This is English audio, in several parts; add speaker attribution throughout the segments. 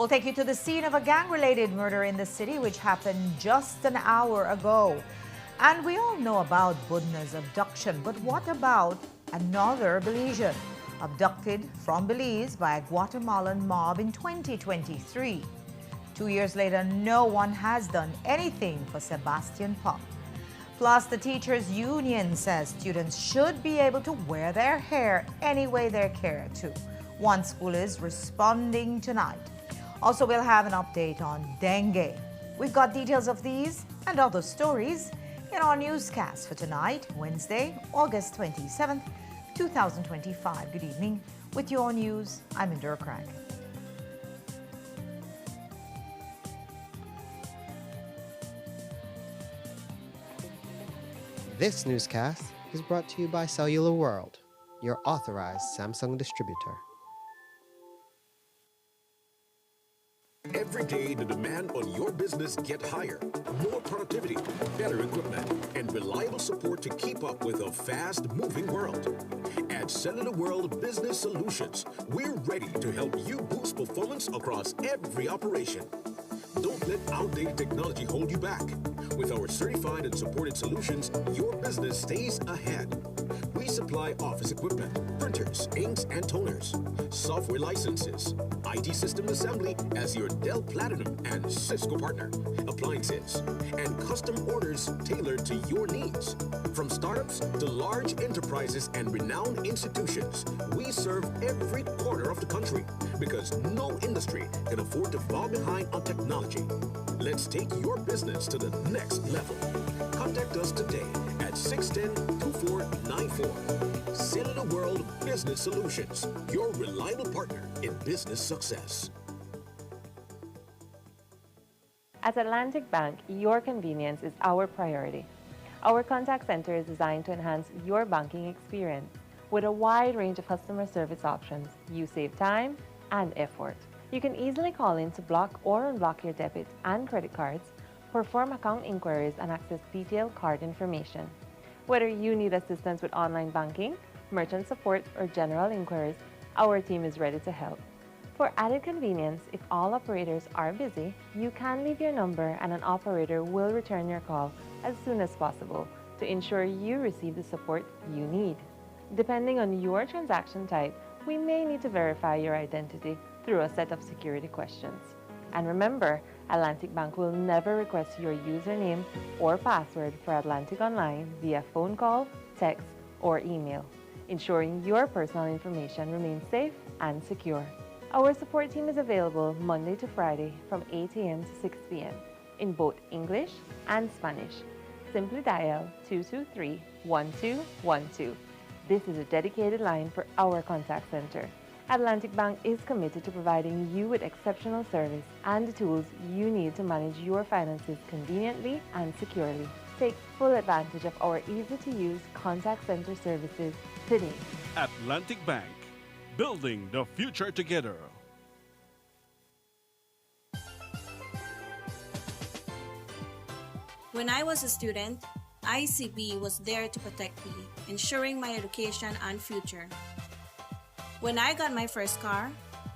Speaker 1: We'll take you to the scene of a gang-related murder in the city which happened just an hour ago. And we all know about Budna's abduction, but what about another Belizean abducted from Belize by a Guatemalan mob in 2023? 2 years later, no one has done anything for Sebastian Pop. Plus, the teachers' union says students should be able to wear their hair any way they care to. One school is responding tonight. Also, we'll have an update on dengue. We've got details of these and other stories in our newscast for tonight, Wednesday, August 27th, 2025. Good evening. With your news, I'm Indira Craig.
Speaker 2: This newscast is brought to you by Cellular World, your authorized Samsung distributor.
Speaker 3: Every day, the demand on your business gets higher. More productivity, better equipment, and reliable support to keep up with a fast-moving world. At Cellular World Business Solutions, we're ready to help you boost performance across every operation. Don't let outdated technology hold you back. With our certified and supported solutions, your business stays ahead. We supply office equipment, printers, inks, and toners, software licenses, IT system assembly as your Dell Platinum and Cisco partner, appliances, and custom orders tailored to your needs. From startups to large enterprises and renowned institutions, we serve every corner of the country because no industry can afford to fall behind on technology. Let's take your business to the next level. Contact us today at 610-2494. Cellular World Business Solutions, your reliable partner in business success.
Speaker 4: At Atlantic Bank, your convenience is our priority. Our contact center is designed to enhance your banking experience. With a wide range of customer service options, you save time and effort. You can easily call in to block or unblock your debit and credit cards, perform account inquiries, and access detailed card information. Whether you need assistance with online banking, merchant support, or general inquiries, our team is ready to help. For added convenience, if all operators are busy, you can leave your number and an operator will return your call as soon as possible to ensure you receive the support you need. Depending on your transaction type, we may need to verify your identity through a set of security questions. And remember, Atlantic Bank will never request your username or password for Atlantic Online via phone call, text, or email, ensuring your personal information remains safe and secure. Our support team is available Monday to Friday from 8 a.m. to 6 p.m. in both English and Spanish. Simply dial 223-1212. This is a dedicated line for our contact center. Atlantic Bank is committed to providing you with exceptional service and the tools you need to manage your finances conveniently and securely. Take full advantage of our easy-to-use contact center services today.
Speaker 5: Atlantic Bank, building the future together.
Speaker 6: When I was a student, ICB was there to protect me, ensuring my education and future. When I got my first car,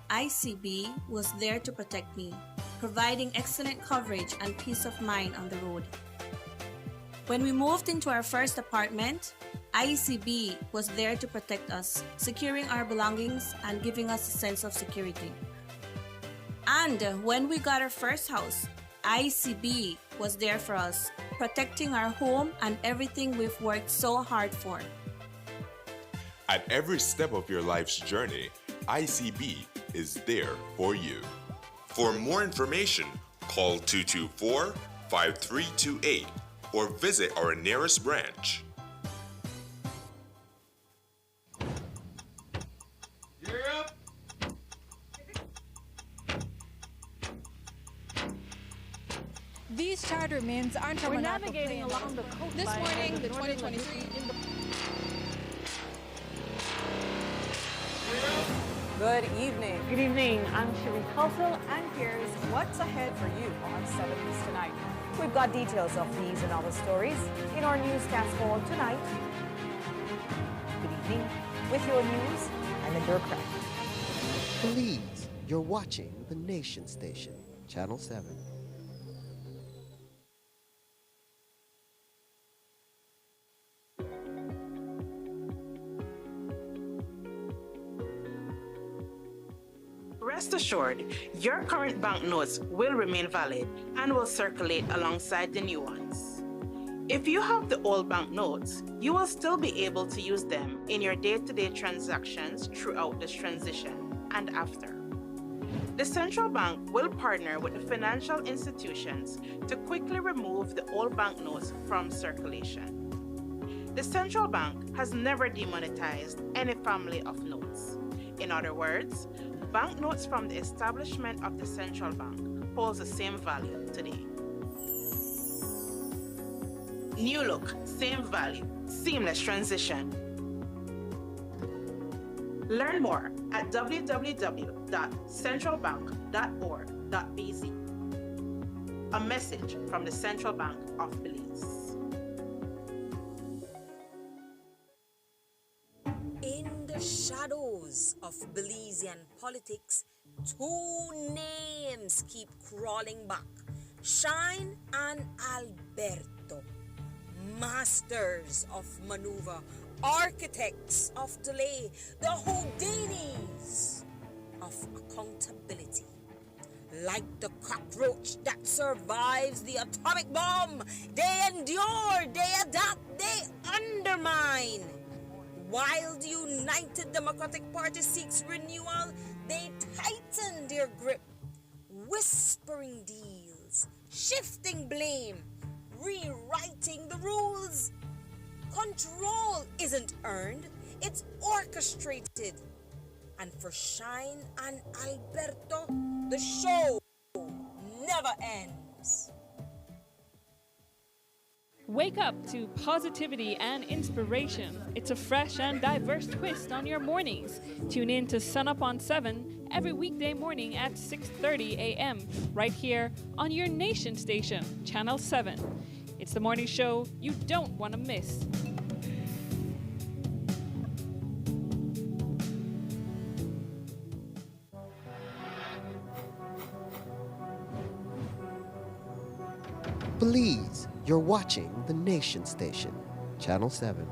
Speaker 6: ICB was there to protect me, providing excellent coverage and peace of mind on the road. When we moved into our first apartment, ICB was there to protect us, securing our belongings and giving us a sense of security. And when we got our first house, ICB was there for us, protecting our home and everything we've worked so hard for.
Speaker 7: At every step of your life's journey, ICB is there for you. For more information, call 224-5328 or visit our nearest branch.
Speaker 8: These charter mints aren't from
Speaker 9: We're
Speaker 8: an
Speaker 9: navigating along the coastline.
Speaker 8: This morning, the 2023
Speaker 10: Good evening.
Speaker 9: Good evening. I'm Cherise Halsell,
Speaker 10: And here's what's ahead for you on 7 News Tonight. We've got details of these and other stories in our newscast for tonight. Good evening. With your news, I'm Indira Craig.
Speaker 2: Belize You're watching the Nation Station, Channel 7.
Speaker 11: Rest assured, your current banknotes will remain valid and will circulate alongside the new ones. If you have the old banknotes, you will still be able to use them in your day-to-day transactions throughout this transition and after. The central bank will partner with the financial institutions to quickly remove the old banknotes from circulation. The central bank has never demonetized any family of notes. In other words, banknotes from the establishment of the central bank holds the same value today. New look, same value, seamless transition. Learn more at www.centralbank.org.bz. A message from the Central Bank of Belize.
Speaker 12: In the shadows of Belizean politics, two names keep crawling back: Shine and Alberto. Masters of maneuver, architects of delay, the Houdinis of accountability. Like the cockroach that survives the atomic bomb, they endure, they adapt, they undermine. While the United Democratic Party seeks renewal, they tighten their grip, whispering deals, shifting blame, rewriting the rules. Control isn't earned, it's orchestrated. And for Shine and Alberto, the show never ends.
Speaker 8: Wake up to positivity and inspiration. It's a fresh and diverse twist on your mornings. Tune in to Sun Up on 7 every weekday morning at 6:30 a.m. right here on your Nation Station, Channel 7. It's the morning show you don't want to miss.
Speaker 2: Belize, you're watching the Nation Station, Channel 7.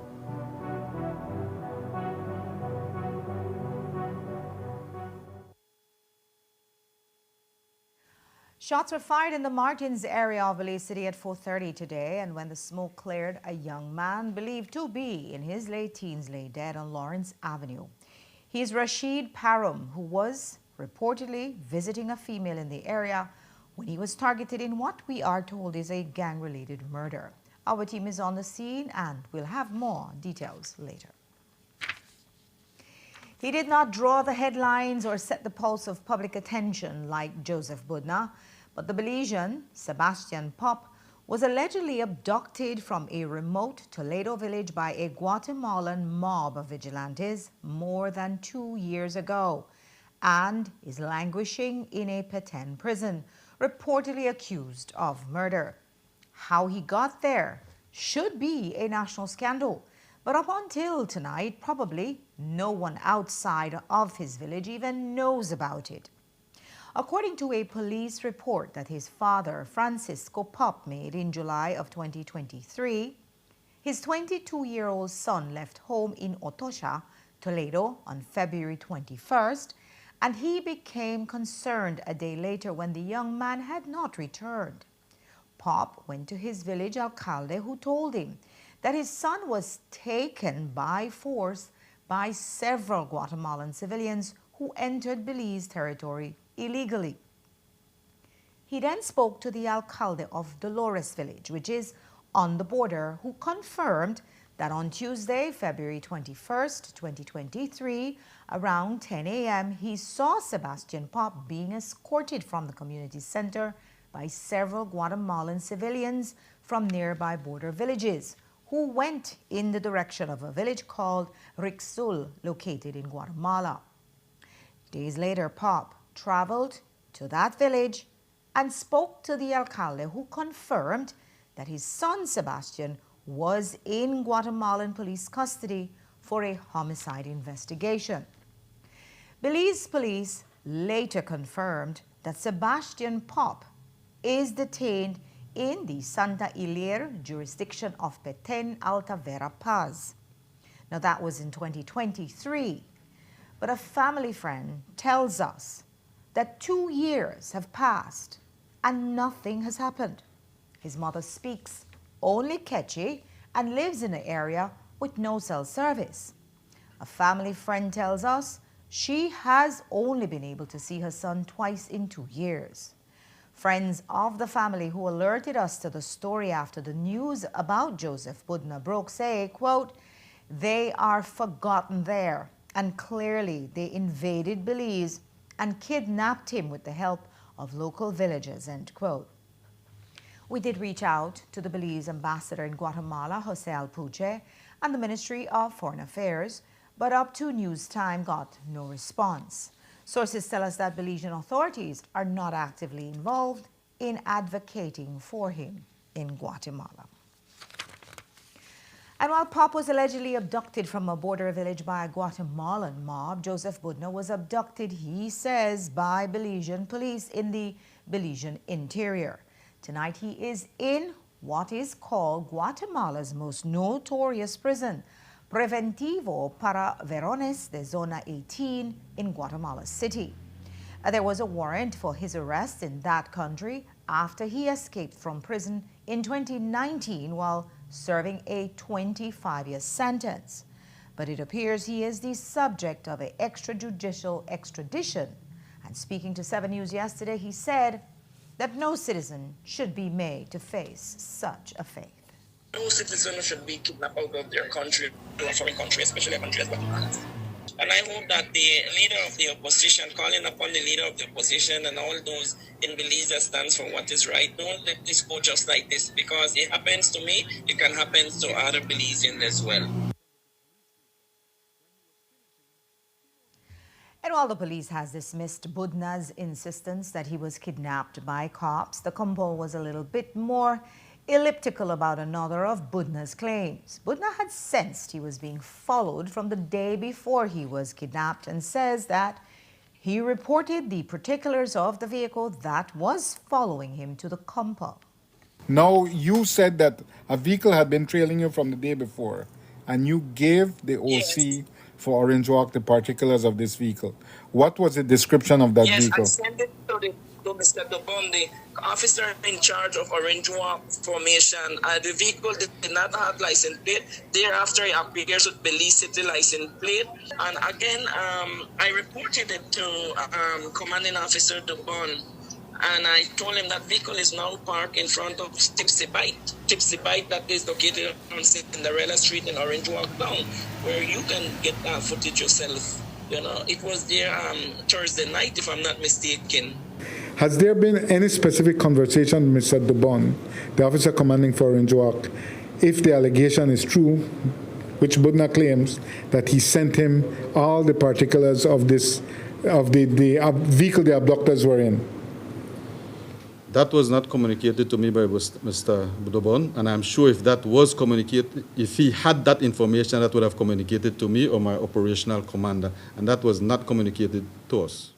Speaker 1: Shots were fired in the Martins area of Belize City at 4:30 today, and when the smoke cleared, a young man believed to be in his late teens lay dead on Lawrence Avenue. He is Rashid Parum, who was reportedly visiting a female in the area when he was targeted in what we are told is a gang-related murder. Our team is on the scene and we'll have more details later. He did not draw the headlines or set the pulse of public attention like Joseph Budna, but the Belizean, Sebastian Pop, was allegedly abducted from a remote Toledo village by a Guatemalan mob of vigilantes more than 2 years ago and is languishing in a Petén prison, reportedly accused of murder. How he got there should be a national scandal, but up until tonight, probably no one outside of his village even knows about it. According to a police report that his father, Francisco Pop, made in July of 2023, his 22-year-old son left home in Otosha, Toledo, on February 21st, and he became concerned a day later when the young man had not returned. Pop went to his village alcalde, who told him that his son was taken by force by several Guatemalan civilians who entered Belize territory illegally. He then spoke to the alcalde of Dolores village, which is on the border, who confirmed that on Tuesday, February 21st, 2023, around 10 a.m., he saw Sebastian Pop being escorted from the community center by several Guatemalan civilians from nearby border villages, who went in the direction of a village called Rixul, located in Guatemala. Days later, Pop traveled to that village and spoke to the alcalde, who confirmed that his son Sebastian was in Guatemalan police custody for a homicide investigation. Belize police later confirmed that Sebastian Pop is detained in the Santa Hilaire jurisdiction of Petén Alta Vera Paz. Now that was in 2023, but a family friend tells us that 2 years have passed and nothing has happened. His mother speaks only Quechua and lives in an area with no cell service. A family friend tells us she has only been able to see her son twice in 2 years. Friends of the family who alerted us to the story after the news about Joseph Budna broke say, quote, "They are forgotten there, and clearly they invaded Belize and kidnapped him with the help of local villagers," end quote. We did reach out to the Belize ambassador in Guatemala, Jose Alpuche, and the Ministry of Foreign Affairs, but up to news time got no response. Sources tell us that Belizean authorities are not actively involved in advocating for him in Guatemala. And while Pop was allegedly abducted from a border village by a Guatemalan mob, Joseph Budna was abducted, he says, by Belizean police in the Belizean interior. Tonight he is in what is called Guatemala's most notorious prison, Preventivo para Varones de Zona 18 in Guatemala City. There was a warrant for his arrest in that country after he escaped from prison in 2019 while serving a 25-year sentence. But it appears he is the subject of an extrajudicial extradition. And speaking to 7 News yesterday, he said that no citizen should be made to face such a fate.
Speaker 13: No citizen should be kidnapped out of their country to a foreign country, especially a country as Guatemala. And I hope that the leader of the opposition, calling upon the leader of the opposition and all those in Belize that stands for what is right, don't let this go just like this, because it happens to me, it can happen to other Belizeans as well.
Speaker 1: And while the police has dismissed Budna's insistence that he was kidnapped by cops, the Compo was a little bit more elliptical about another of Budna's claims. Budna had sensed he was being followed from the day before he was kidnapped and says that he reported the particulars of the vehicle that was following him to the compound.
Speaker 14: Now, you said that a vehicle had been trailing you from the day before, and you gave the OC for Orange Walk the particulars of this vehicle. What was the description of that vehicle?
Speaker 13: Yes, I sent it to Mr. Dubon, the officer in charge of Orange Walk formation. The vehicle did not have license plate. Thereafter, it appears with Belize City license plate. And again, I reported it to Commanding Officer Dubon. And I told him that vehicle is now parked in front of Tipsy Bite. Tipsy Bite that is located on Cinderella Street in Orange Walk down, where you can get that footage yourself. You know, it was there Thursday night, if I'm not mistaken.
Speaker 14: Has there been any specific conversation with Mr. Dubon, the officer commanding for Orange Walk, if the allegation is true, which Budna claims that he sent him all the particulars of this, of the vehicle the abductors were in?
Speaker 15: That was not communicated to me by Mr. Budobon, and I'm sure if that was communicated, if he had that information, that would have communicated to me or my operational commander, and that was not communicated to us.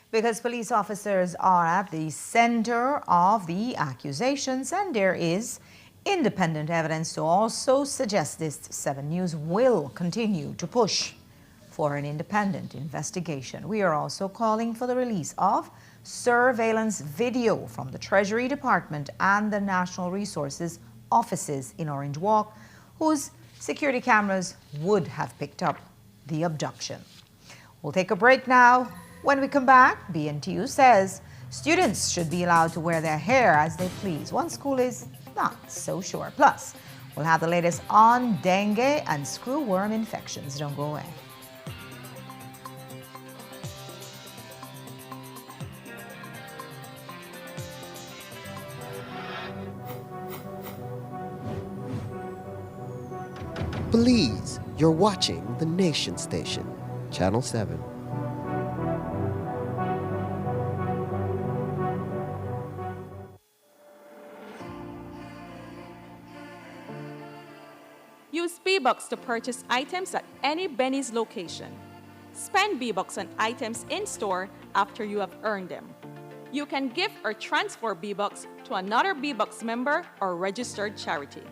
Speaker 1: Because police officers are at the center of the accusations, and there is independent evidence to also suggest this, 7 News will continue to push for an independent investigation. We are also calling for the release of surveillance video from the Treasury Department and the National Resources offices in Orange Walk, whose security cameras would have picked up the abduction. We'll take a break now. When we come back, BNTU says students should be allowed to wear their hair as they please. One school is not so sure. Plus, we'll have the latest on dengue and screwworm infections. Don't go away.
Speaker 2: Please, you're watching the Nation Station, Channel 7.
Speaker 16: Use B-Bucks to purchase items at any Benny's location. Spend B-Bucks on items in-store after you have earned them. You can gift or transfer B-Bucks to another B-Bucks member or registered charity.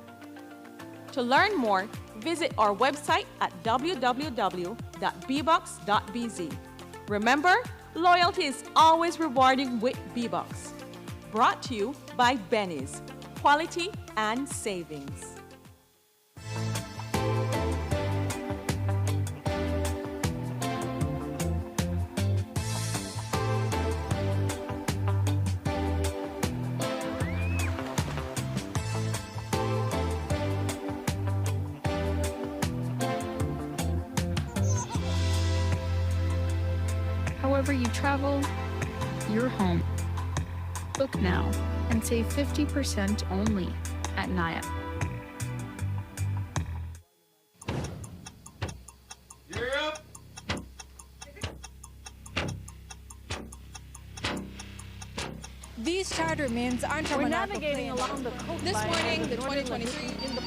Speaker 16: To learn more, visit our website at www.bbucks.bz. Remember, loyalty is always rewarding with B-Bucks. Brought to you by Benny's, quality and savings.
Speaker 17: However you travel, you're home. Book now and save 50% only at Naya.
Speaker 18: These charter mints aren't from
Speaker 9: We're
Speaker 18: an
Speaker 9: navigating
Speaker 18: airplane.
Speaker 9: along the coastline.
Speaker 18: This morning,
Speaker 9: of
Speaker 18: the
Speaker 9: northern
Speaker 18: 2023
Speaker 9: lagoon in the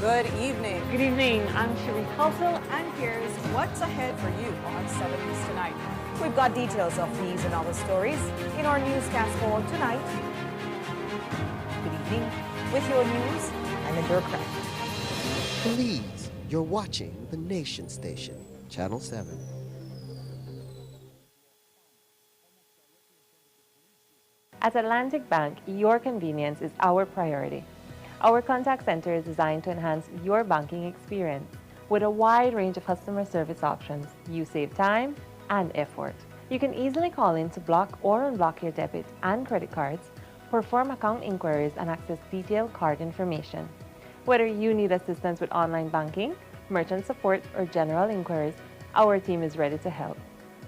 Speaker 10: Good evening.
Speaker 9: Good evening. I'm Sheree Halsell,
Speaker 10: And here's what's ahead for you on 7 News Tonight. We've got details of these and other stories in our newscast for tonight. Good evening. With your news, I'm Indra Craig.
Speaker 2: Please, you're watching the Nation Station, Channel 7.
Speaker 4: At Atlantic Bank, your convenience is our priority. Our contact center is designed to enhance your banking experience. With a wide range of customer service options, you save time and effort. You can easily call in to block or unblock your debit and credit cards, perform account inquiries, and access detailed card information. Whether you need assistance with online banking, merchant support, or general inquiries, our team is ready to help.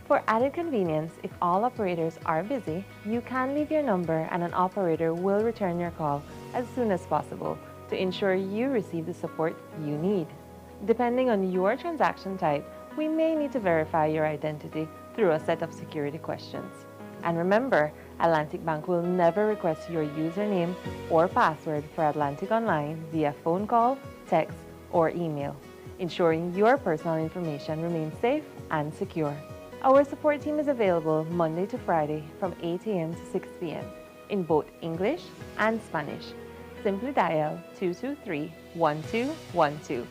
Speaker 4: For added convenience, if all operators are busy, you can leave your number and an operator will return your call as soon as possible to ensure you receive the support you need. Depending on your transaction type, we may need to verify your identity through a set of security questions. And remember, Atlantic Bank will never request your username or password for Atlantic Online via phone call, text, or email, ensuring your personal information remains safe and secure. Our support team is available Monday to Friday from 8 a.m. to 6 p.m. in both English and Spanish. Simply dial 223-1212.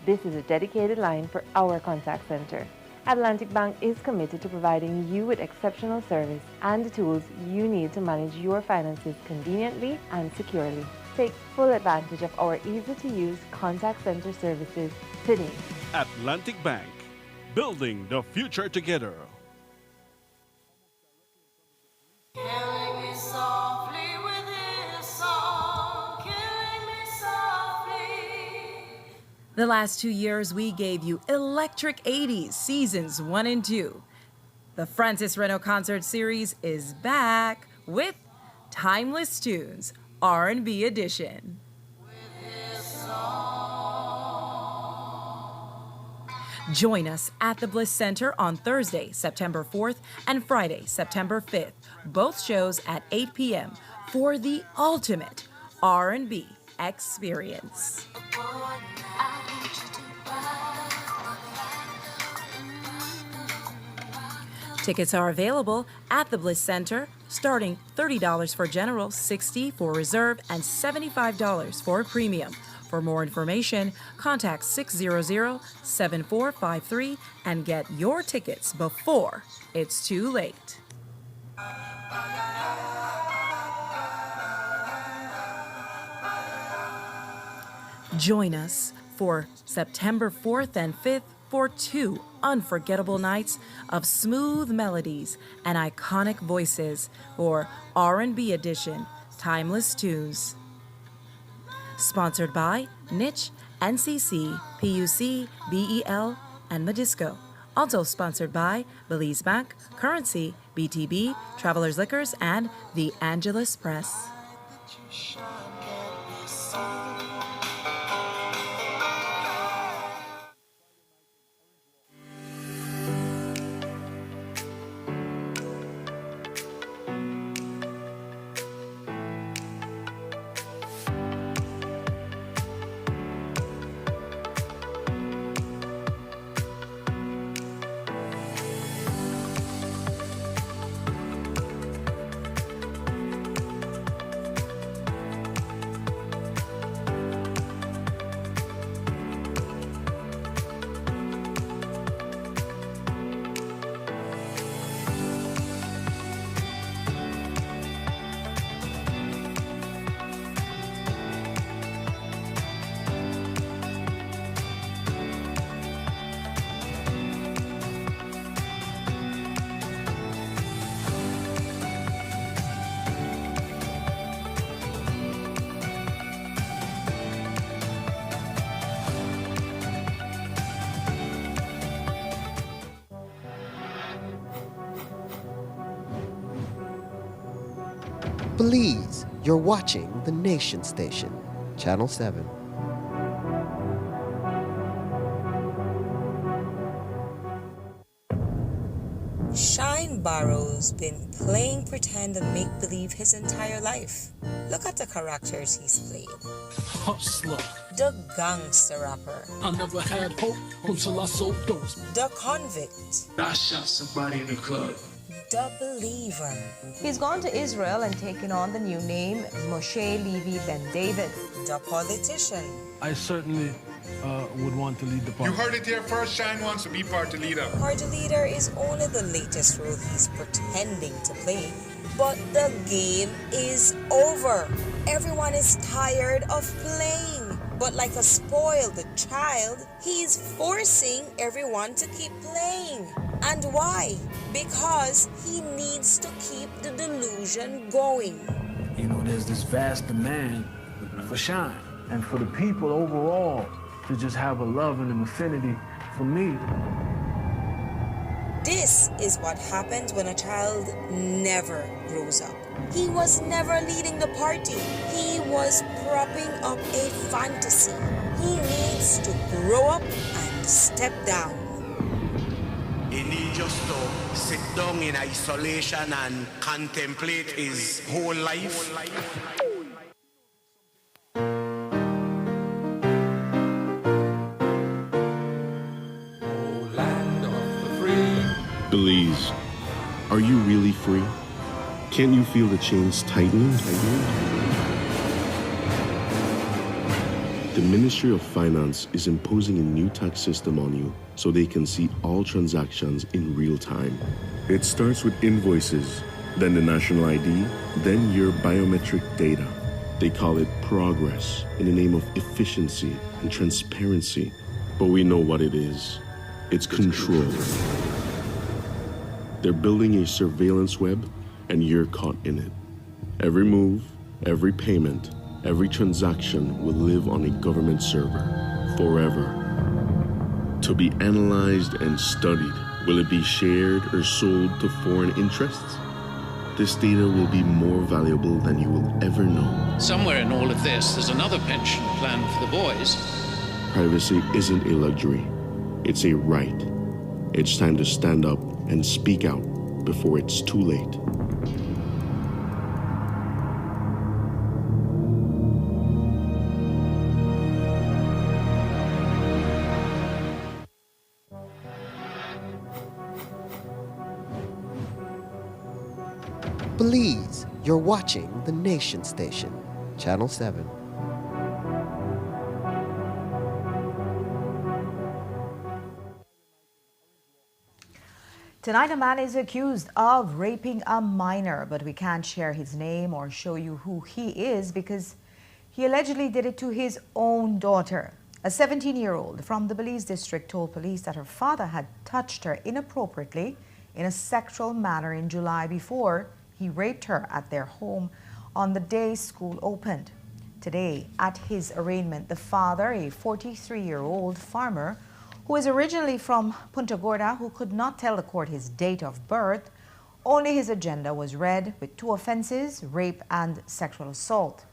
Speaker 4: This is a dedicated line for our contact center. Atlantic Bank is committed to providing you with exceptional service and the tools you need to manage your finances conveniently and securely. Take full advantage of our easy-to-use contact center services today.
Speaker 5: Atlantic Bank, building the future together.
Speaker 19: The last 2 years, we gave you Electric 80s Seasons 1 and 2. The Francis Reno Concert Series is back with Timeless Tunes, R&B Edition. Join us at the Bliss Center on Thursday, September 4th and Friday, September 5th, both shows at 8 p.m. for the ultimate R&B experience. Tickets are available at the Bliss Center, starting $30 for general, $60 for reserve, and $75 for premium. For more information, contact 600-7453 and get your tickets before it's too late. Join us for September 4th and 5th for 2 unforgettable nights of smooth melodies and iconic voices for R&B Edition, Timeless Tunes. Sponsored by Niche, NCC, PUC, BEL, and Medisco. Also sponsored by Belize Bank, Currency, BTB, Travelers Liquors, and the Angelus Press.
Speaker 2: Belize, you're watching the Nation Station, Channel 7.
Speaker 12: Shine Barrow's been playing pretend and make-believe his entire life. Look at the characters he's played.
Speaker 20: Hustler.
Speaker 12: The gangster rapper.
Speaker 20: I never had hope until I sold those.
Speaker 12: The convict.
Speaker 20: I shot somebody in the club.
Speaker 12: The believer.
Speaker 10: He's gone to Israel and taken on the new name Moshe Levi Ben David.
Speaker 12: The politician.
Speaker 20: I certainly would want to lead the party.
Speaker 21: You heard it here first. Shine wants to be party leader.
Speaker 12: Party leader is only the latest role he's pretending to play. But the game is over. Everyone is tired of playing. But like a spoiled child, he's forcing everyone to keep playing. And why? Because he needs to keep the delusion going.
Speaker 20: You know, there's this vast demand for shine. And for the people overall to just have a love and an affinity for me.
Speaker 12: This is what happens when a child never grows up. He was never leading the party. He was propping up a fantasy. He needs to grow up and step down.
Speaker 22: He needs just to sit down in isolation and contemplate his whole life.
Speaker 23: Belize, are you really free? Can't you feel the chains tightening? The Ministry of Finance is imposing a new tax system on you so they can see all transactions in real time. It starts with invoices, then the national ID, then your biometric data. They call it progress in the name of efficiency and transparency. But we know what it is. It's control. They're building a surveillance web, and you're caught in it. Every move, every payment, every transaction will live on a government server forever. To be analyzed and studied, will it be shared or sold to foreign interests? This data will be more valuable than you will ever know.
Speaker 24: Somewhere in all of this, there's another pension plan for the boys.
Speaker 23: Privacy isn't a luxury, it's a right. It's time to stand up and speak out before it's too late.
Speaker 2: Belize, you're watching the Nation Station, Channel 7.
Speaker 1: Tonight, a man is accused of raping a minor, but we can't share his name or show you who he is because he allegedly did it to his own daughter. A 17-year-old from the Belize district told police that her father had touched her inappropriately in a sexual manner in July before he raped her at their home on the day school opened. Today, at his arraignment, the father, a 43-year-old farmer, who is originally from Punta Gorda, who could not tell the court his date of birth, only his agenda was read with 2 offenses, rape and sexual assault.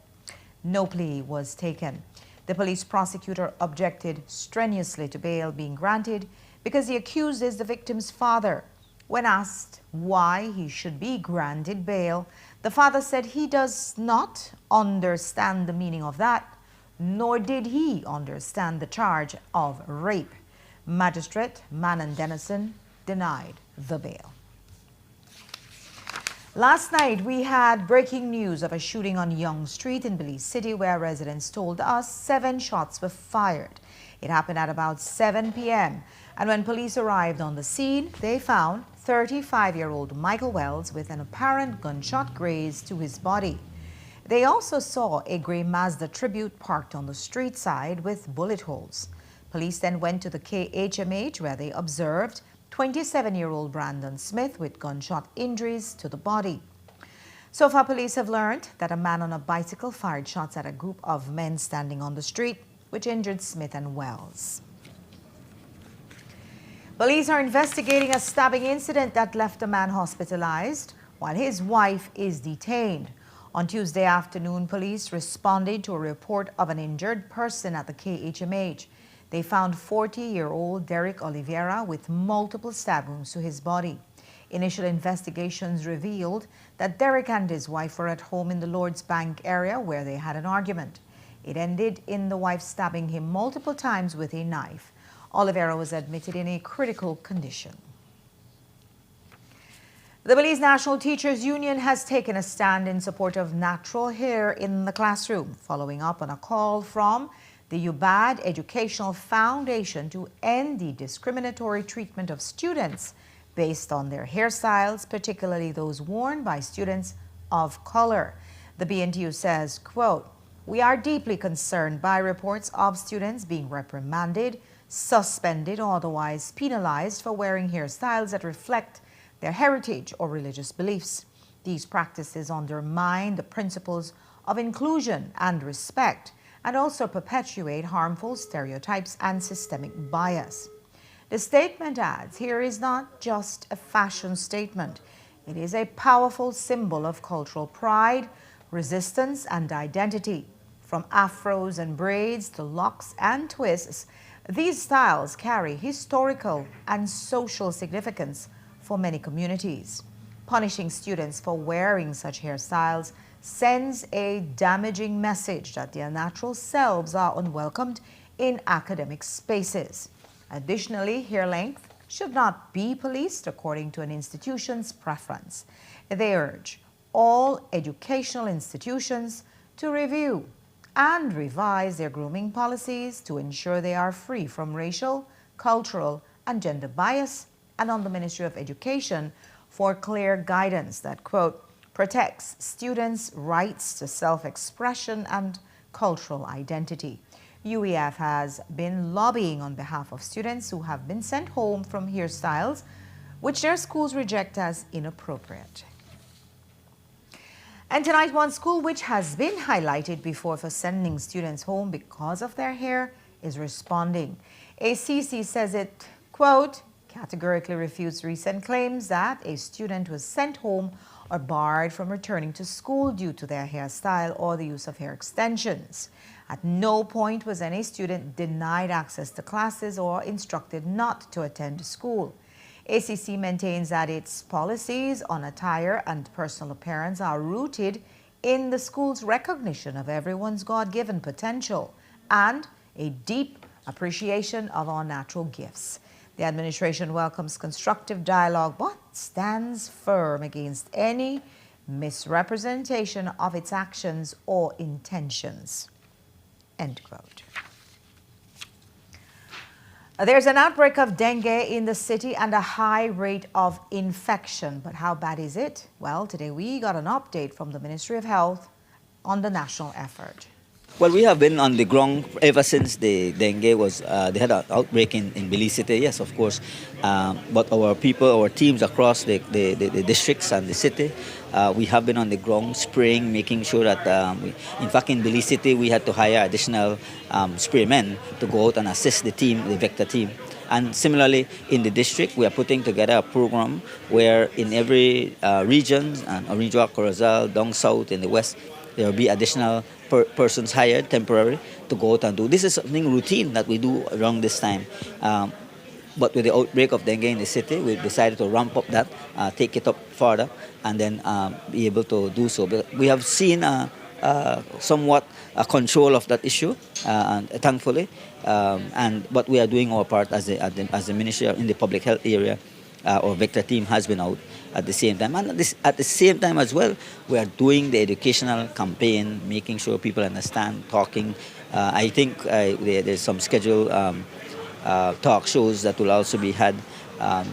Speaker 1: No plea was taken. The police prosecutor objected strenuously to bail being granted because the accused is the victim's father. When asked why he should be granted bail, the father said he does not understand the meaning of that, nor did he understand the charge of rape. Magistrate Manon Dennison denied the bail. Last night, we had breaking news of a shooting on Yonge Street in Belize City where residents told us 7 shots were fired. It happened at about 7 p.m. And when police arrived on the scene, they found 35-year-old Michael Wells with an apparent gunshot graze to his body. They also saw a gray Mazda Tribute parked on the street side with bullet holes. Police then went to the KHMH where they observed 27-year-old Brandon Smith with gunshot injuries to the body. So far, police have learned that a man on a bicycle fired shots at a group of men standing on the street, which injured Smith and Wells. Police are investigating a stabbing incident that left a man hospitalized while his wife is detained. On Tuesday afternoon, police responded to a report of an injured person at the KHMH. They found 40-year-old Derek Oliveira with multiple stab wounds to his body. Initial investigations revealed that Derek and his wife were at home in the Lord's Bank area where they had an argument. It ended in the wife stabbing him multiple times with a knife. Oliveira was admitted in a critical condition. The Belize National Teachers Union has taken a stand in support of natural hair in the classroom, following up on a call from the UBAD Educational Foundation to end the discriminatory treatment of students based on their hairstyles, particularly those worn by students of color. The BNTU says, quote, "We are deeply concerned by reports of students being reprimanded, suspended, or otherwise penalized for wearing hairstyles that reflect their heritage or religious beliefs. These practices undermine the principles of inclusion and respect and also perpetuate harmful stereotypes and systemic bias." The statement adds, "Here is not just a fashion statement. It is a powerful symbol of cultural pride, resistance, and identity. From afros and braids to locks and twists, these styles carry historical and social significance for many communities. Punishing students for wearing such hairstyles sends a damaging message that their natural selves are unwelcomed in academic spaces. Additionally, hair length should not be policed according to an institution's preference. They urge all educational institutions to review and revise their grooming policies to ensure they are free from racial, cultural, and gender bias, and on the Ministry of Education for clear guidance that, quote, protects students' rights to self-expression and cultural identity. UEF has been lobbying on behalf of students who have been sent home from hairstyles which their schools reject as inappropriate. And tonight, one school which has been highlighted before for sending students home because of their hair is responding. ACC says it, quote, categorically refutes recent claims that a student was sent home or barred from returning to school due to their hairstyle or the use of hair extensions. At no point was any student denied access to classes or instructed not to attend school. ACC maintains that its policies on attire and personal appearance are rooted in the school's recognition of everyone's God-given potential and a deep appreciation of our natural gifts. The administration welcomes constructive dialogue but stands firm against any misrepresentation of its actions or intentions. End quote. There's an outbreak of dengue in the city and a high rate of infection. But how bad is it? Well, today we got an update from the Ministry of Health on the national effort.
Speaker 3: Well, we have been on the ground ever since the dengue was, they had an outbreak in Belize City, yes, of course. But our people, our teams across the districts and the city, we have been on the ground spraying, making sure that, in fact, in Belize City, we had to hire additional spraymen to go out and assist the team, the vector team. And similarly, in the district, we are putting together a program where in every region, and Orange Walk, Corozal, down south, in the west, there will be additional persons hired temporarily to go out and do. This is something routine that we do around this time. But with the outbreak of dengue in the city, we decided to ramp up that, take it up further, and then be able to do so. But we have seen somewhat a control of that issue, and thankfully. But we are doing our part as the ministry in the public health area. Our vector team has been out at the same time. And at the same time as well, we are doing the educational campaign, making sure people understand, talking. I think there's some scheduled talk shows that will also be had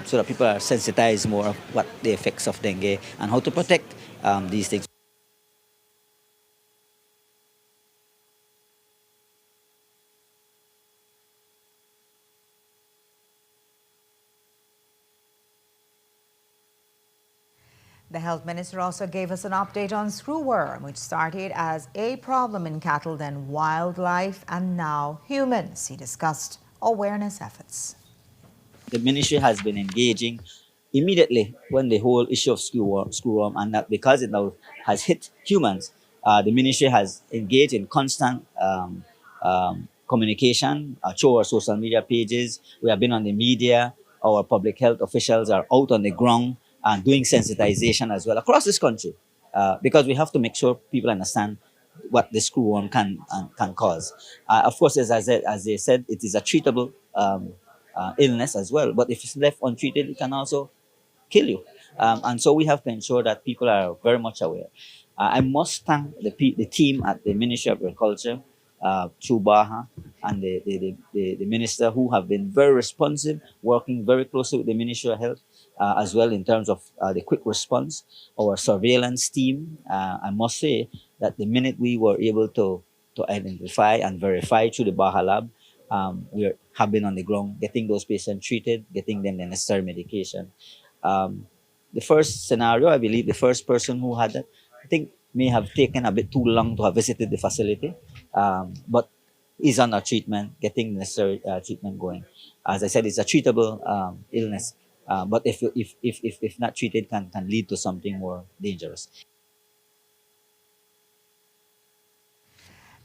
Speaker 3: so that people are sensitized more of what the effects of dengue and how to protect these things.
Speaker 1: The health minister also gave us an update on screwworm, which started as a problem in cattle, then wildlife, and now humans. He discussed awareness efforts.
Speaker 3: The ministry has been engaging immediately when the whole issue of screwworm and that because it now has hit humans, the ministry has engaged in constant communication through our social media pages. We have been on the media. Our public health officials are out on the ground and doing sensitization as well across this country because we have to make sure people understand what the screwworm can cause. Of course, as they said, it is a treatable illness as well. But if it's left untreated, it can also kill you. And so we have to ensure that people are very much aware. I must thank the team at the Ministry of Agriculture, through Baha, and the minister who have been very responsive, working very closely with the Ministry of Health as well in terms of the quick response. Our surveillance team, I must say that the minute we were able to identify and verify through the Baha lab, we have been on the ground getting those patients treated, getting them the necessary medication. The first scenario, I believe the first person who had that, I think may have taken a bit too long to have visited the facility, but is under treatment, getting the necessary treatment going. As I said, it's a treatable illness, but if not treated, can lead to something more dangerous.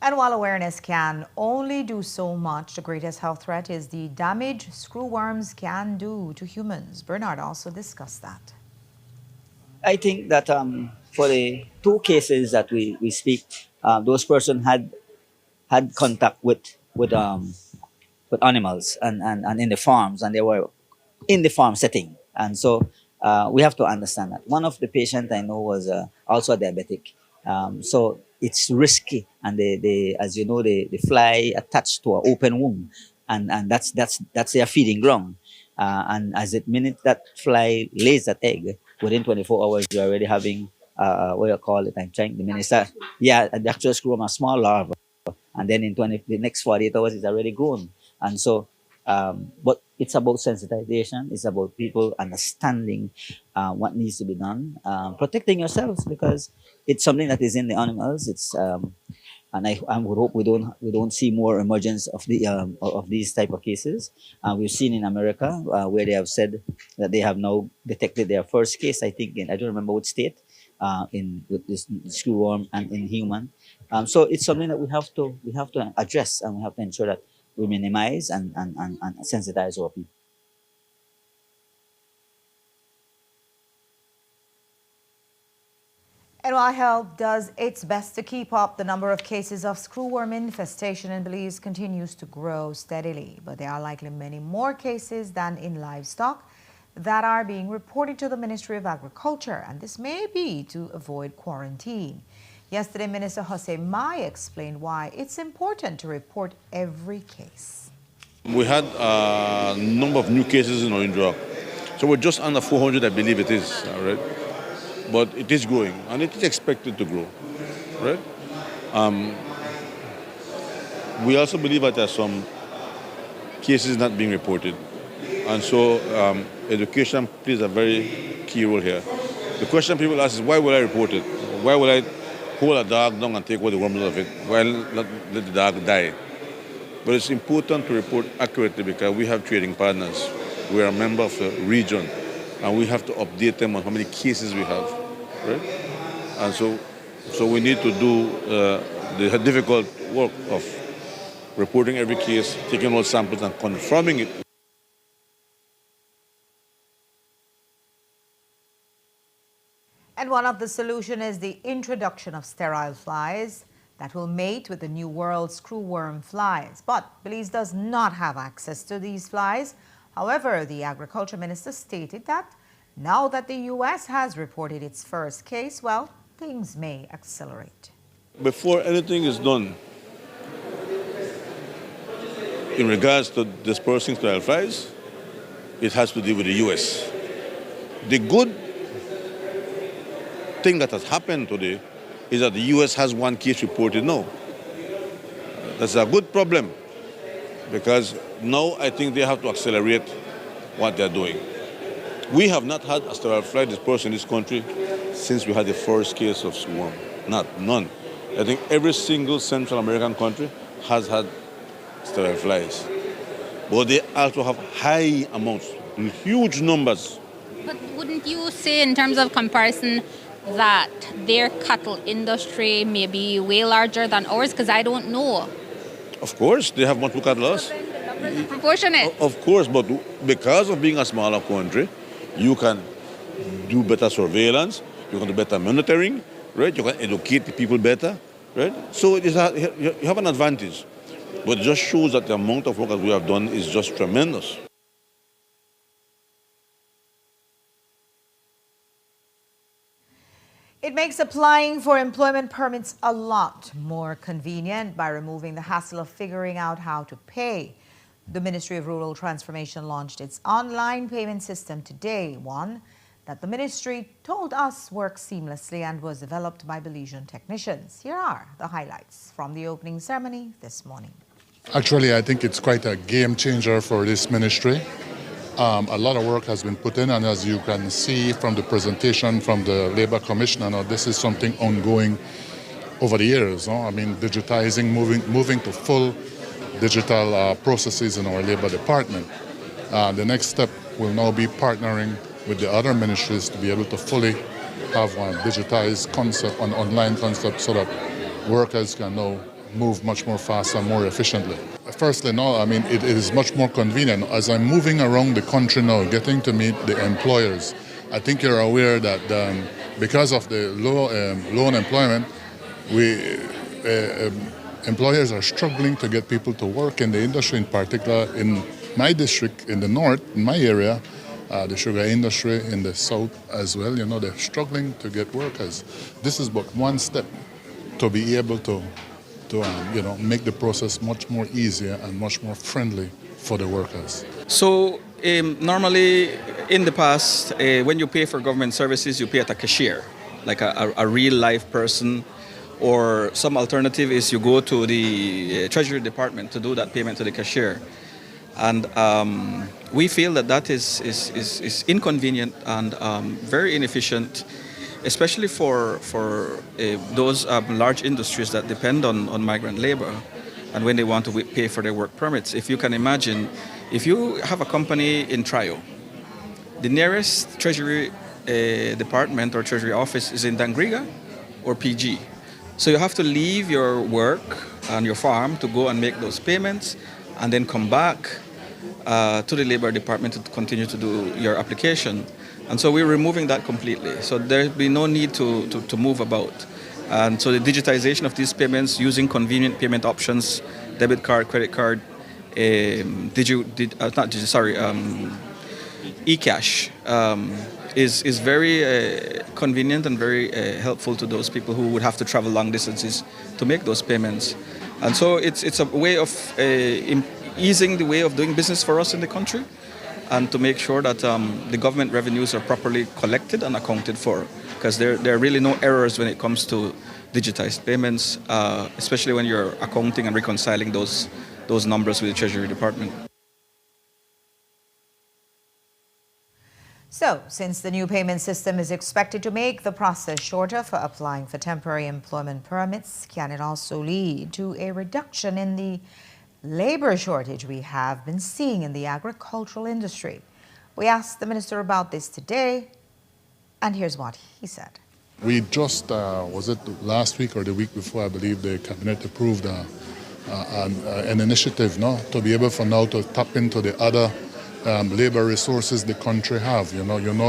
Speaker 1: And while awareness can only do so much, the greatest health threat is the damage screwworms can do to humans. Bernard also discussed that.
Speaker 3: I think that for the two cases that we speak, those persons had contact with animals and in the farms, and they were in the farm setting. And so we have to understand that. One of the patients I know was also diabetic. So it's risky, and they as you know, the fly attached to an open wound, and that's their feeding ground. And as the minute that fly lays that egg, within 24 hours you're already having what you call it? I'm trying the minister. Yeah, the actual screwworm, a small larva, and then in the next 48 hours it's already grown. And so, but it's about sensitization. It's about people understanding what needs to be done, protecting yourselves, because it's something that is in the animals. It's and I would hope we don't see more emergence of these type of cases. We've seen in America where they have said that they have now detected their first case. I think I don't remember which state with this screwworm and in human. So it's something that we have to address, and we have to ensure that we minimize and sensitize our people.
Speaker 1: NY Health does its best to keep up. The number of cases of screwworm infestation in Belize continues to grow steadily, but there are likely many more cases than in livestock that are being reported to the Ministry of Agriculture, and this may be to avoid quarantine. Yesterday, Minister Jose Mai explained why it's important to report every case.
Speaker 6: We had a number of new cases in Orange Rock, so we're just under 400, I believe it is, right? But it is growing, and it is expected to grow, right? We also believe that there are some cases not being reported, and so education plays a very key role here. The question people ask is, why will I report it? Why will I hold a dog down and take away the worms of it? Why not let the dog die? But it's important to report accurately because we have trading partners. We are a member of the region, and we have to update them on how many cases we have, right? And so we need to do the difficult work of reporting every case, taking all samples and confirming it.
Speaker 1: And one of the solutions is the introduction of sterile flies that will mate with the New World screwworm flies. But Belize does not have access to these flies. However, the Agriculture Minister stated that now that the U.S. has reported its first case, well, things may accelerate.
Speaker 6: Before anything is done in regards to dispersing sterile flies, it has to do with the U.S. The good thing that has happened today is that the U.S. has one case reported now. That's a good problem, because now I think they have to accelerate what they're doing. We have not had a sterile fly dispersed in this country since we had the first case of screwworm. None. I think every single Central American country has had sterile flies. But they also have high amounts, huge numbers
Speaker 7: wouldn't you say, in terms of comparison, that their cattle industry may be way larger than ours? Because I don't know.
Speaker 6: Of course, they have much more cattle than us.
Speaker 7: Proportionate.
Speaker 6: Of course, but because of being a smaller country, you can do better surveillance, you can do better monitoring, right? You can educate the people better, right? So you have an advantage. But it just shows that the amount of work that we have done is just tremendous.
Speaker 1: It makes applying for employment permits a lot more convenient by removing the hassle of figuring out how to pay. The Ministry of Rural Transformation launched its online payment system today, one that the ministry told us works seamlessly and was developed by Belizean technicians. Here are the highlights from the opening ceremony this morning.
Speaker 8: Actually, I think it's quite a game changer for this ministry. A lot of work has been put in, and as you can see from the presentation from the Labour Commissioner, this is something ongoing over the years. I mean, digitizing, moving to full digital processes in our Labour Department. The next step will now be partnering with the other ministries to be able to fully have one digitized concept, an online concept, so that workers can now move much more fast and more efficiently. Firstly, no, I mean, it is much more convenient. As I'm moving around the country now, getting to meet the employers, I think you're aware that because of the low unemployment, employers are struggling to get people to work in the industry, in particular in my district, in the north, in my area, the sugar industry in the south as well. They're struggling to get workers. This is but one step to be able to make the process much more easier and much more friendly for the workers.
Speaker 11: So normally in the past, when you pay for government services, you pay at a cashier, like a real life person, or some alternative is you go to the Treasury Department to do that payment to the cashier. And we feel that is inconvenient and very inefficient, especially for those large industries that depend on migrant labor and when they want to pay for their work permits. If you can imagine, if you have a company in Trio, the nearest Treasury Department or Treasury office is in Dangriga or PG. So you have to leave your work and your farm to go and make those payments and then come back to the Labor Department to continue to do your application. And so we're removing that completely. So there'll be no need to move about. And so the digitization of these payments using convenient payment options, debit card, credit card, e-cash is very convenient and very helpful to those people who would have to travel long distances to make those payments. And so it's a way of easing the way of doing business for us in the country, and to make sure that the government revenues are properly collected and accounted for, because there are really no errors when it comes to digitized payments, especially when you're accounting and reconciling those numbers with the Treasury Department.
Speaker 1: So, since the new payment system is expected to make the process shorter for applying for temporary employment permits, can it also lead to a reduction in the labor shortage we have been seeing in the agricultural industry? We asked the minister about this today, and here's what he said.
Speaker 8: We just, was it last week or the week before, I believe the cabinet approved an initiative to be able for now to tap into the other labor resources the country have.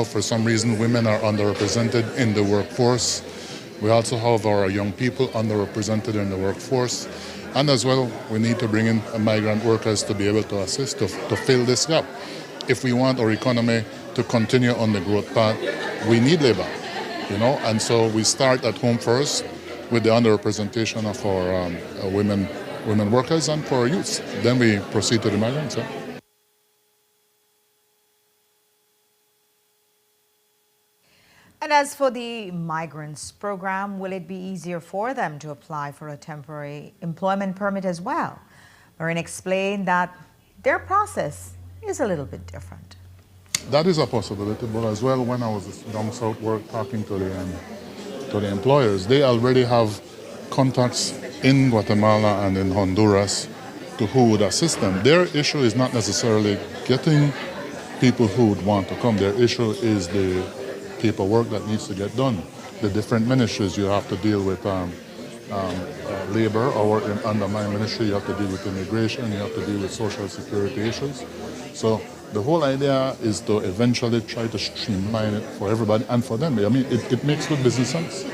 Speaker 8: For some reason women are underrepresented in the workforce. We also have our young people underrepresented in the workforce. And as well, we need to bring in migrant workers to be able to assist to fill this gap. If we want our economy to continue on the growth path, we need labor, and so we start at home first with the underrepresentation of our women workers and for our youths. Then we proceed to the migrants.
Speaker 1: And as for the migrants program, will it be easier for them to apply for a temporary employment permit as well? Maureen explained that their process is a little bit different.
Speaker 8: That is a possibility, but as well, when I was down south work talking to the employers, they already have contacts in Guatemala and in Honduras to who would assist them. Their issue is not necessarily getting people who would want to come. Their issue is the paperwork that needs to get done. The different ministries you have to deal with labor, or under my ministry you have to deal with immigration, you have to deal with social security issues. So the whole idea is to eventually try to streamline it for everybody and for them. I mean, it makes good business sense.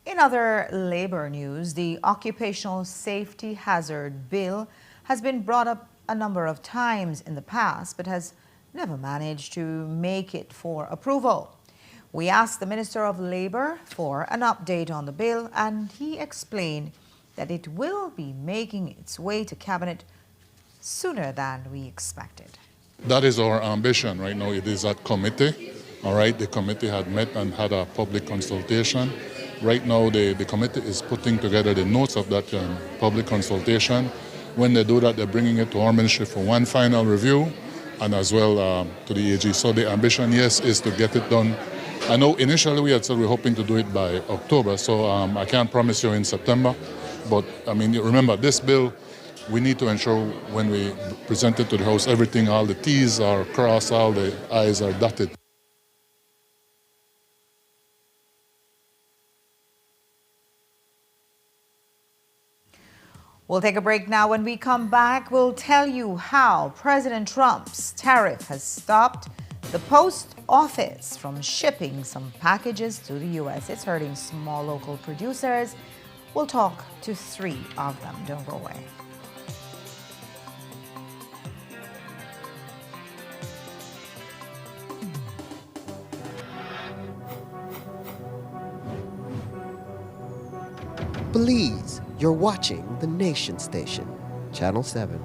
Speaker 1: In other labor news, the Occupational Safety Hazard Bill has been brought up a number of times in the past, but has never managed to make it for approval. We asked the Minister of Labor for an update on the bill, and he explained that it will be making its way to Cabinet sooner than we expected.
Speaker 8: That is our ambition right now. It is at committee. All right, the committee had met and had a public consultation. Right now, the committee is putting together the notes of that public consultation. When they do that, they're bringing it to our ministry for one final review, and as well to the AG. So the ambition, yes, is to get it done. I know initially we had said we're hoping to do it by October, so I can't promise you in September. But I mean, remember, this bill, we need to ensure when we present it to the House, everything, all the T's are crossed, all the I's are dotted.
Speaker 1: We'll take a break now. When we come back, we'll tell you how President Trump's tariff has stopped the post office from shipping some packages to the U.S. It's hurting small local producers. We'll talk to 3 of them. Don't go away.
Speaker 2: Please, you're watching the Nation Station, Channel 7.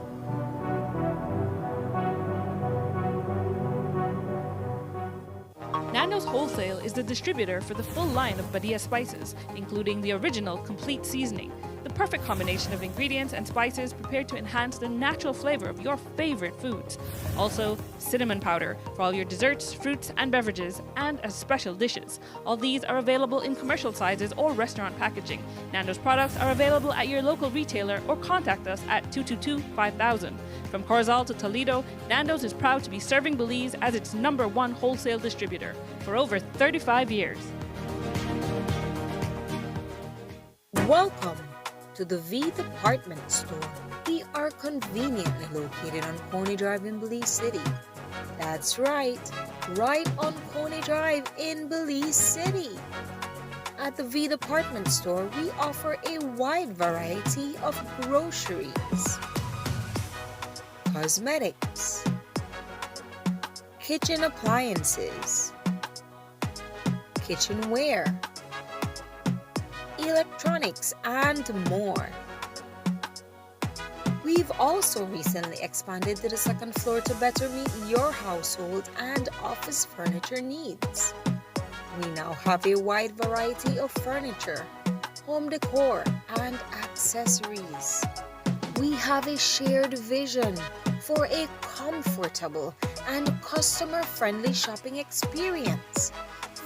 Speaker 13: Nando's Wholesale is the distributor for the full line of Budna spices, including the original complete seasoning, the perfect combination of ingredients and spices prepared to enhance the natural flavor of your favorite foods. Also, cinnamon powder for all your desserts, fruits, and beverages, and as special dishes. All these are available in commercial sizes or restaurant packaging. Nando's products are available at your local retailer or contact us at 222-5000. From Corozal to Toledo, Nando's is proud to be serving Belize as its #1 wholesale distributor for over 35 years.
Speaker 12: Welcome to the V Department Store. We are conveniently located on Coney Drive in Belize City. That's right on Coney Drive in Belize City. At the V Department Store, we offer a wide variety of groceries, cosmetics, kitchen appliances, kitchenware, electronics, and more. We've also recently expanded to the 2nd floor to better meet your household and office furniture needs. We now have a wide variety of furniture, home decor, and accessories. We have a shared vision for a comfortable and customer-friendly shopping experience.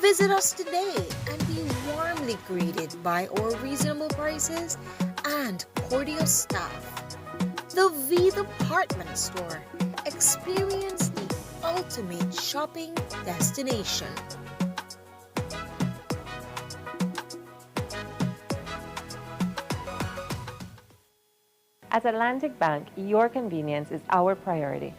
Speaker 12: Visit us today and be warmly greeted by our reasonable prices and cordial staff. The V Department Store. Experience the ultimate shopping destination.
Speaker 4: At Atlantic Bank, your convenience is our priority.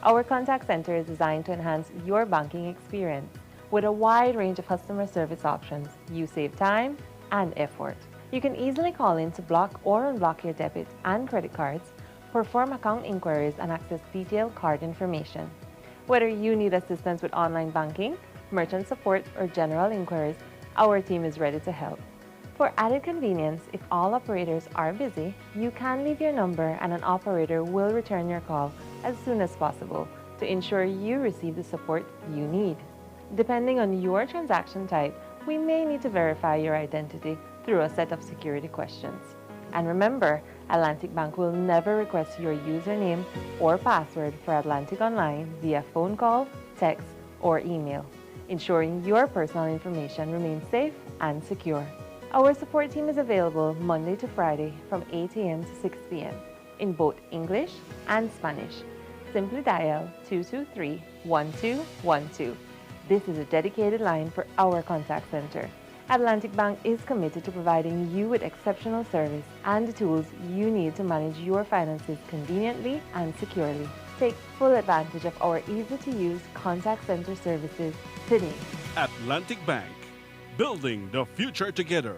Speaker 4: Our contact center is designed to enhance your banking experience. With a wide range of customer service options, you save time and effort. You can easily call in to block or unblock your debit and credit cards, perform account inquiries, and access detailed card information. Whether you need assistance with online banking, merchant support, or general inquiries, our team is ready to help. For added convenience, if all operators are busy, you can leave your number and an operator will return your call as soon as possible to ensure you receive the support you need. Depending on your transaction type, we may need to verify your identity through a set of security questions. And remember, Atlantic Bank will never request your username or password for Atlantic Online via phone call, text, or email, ensuring your personal information remains safe and secure. Our support team is available Monday to Friday from 8 a.m. to 6 p.m. in both English and Spanish. Simply dial 223-1212. This is a dedicated line for our contact center. Atlantic Bank is committed to providing you with exceptional service and the tools you need to manage your finances conveniently and securely. Take full advantage of our easy-to-use contact center services today.
Speaker 5: Atlantic Bank, building the future together.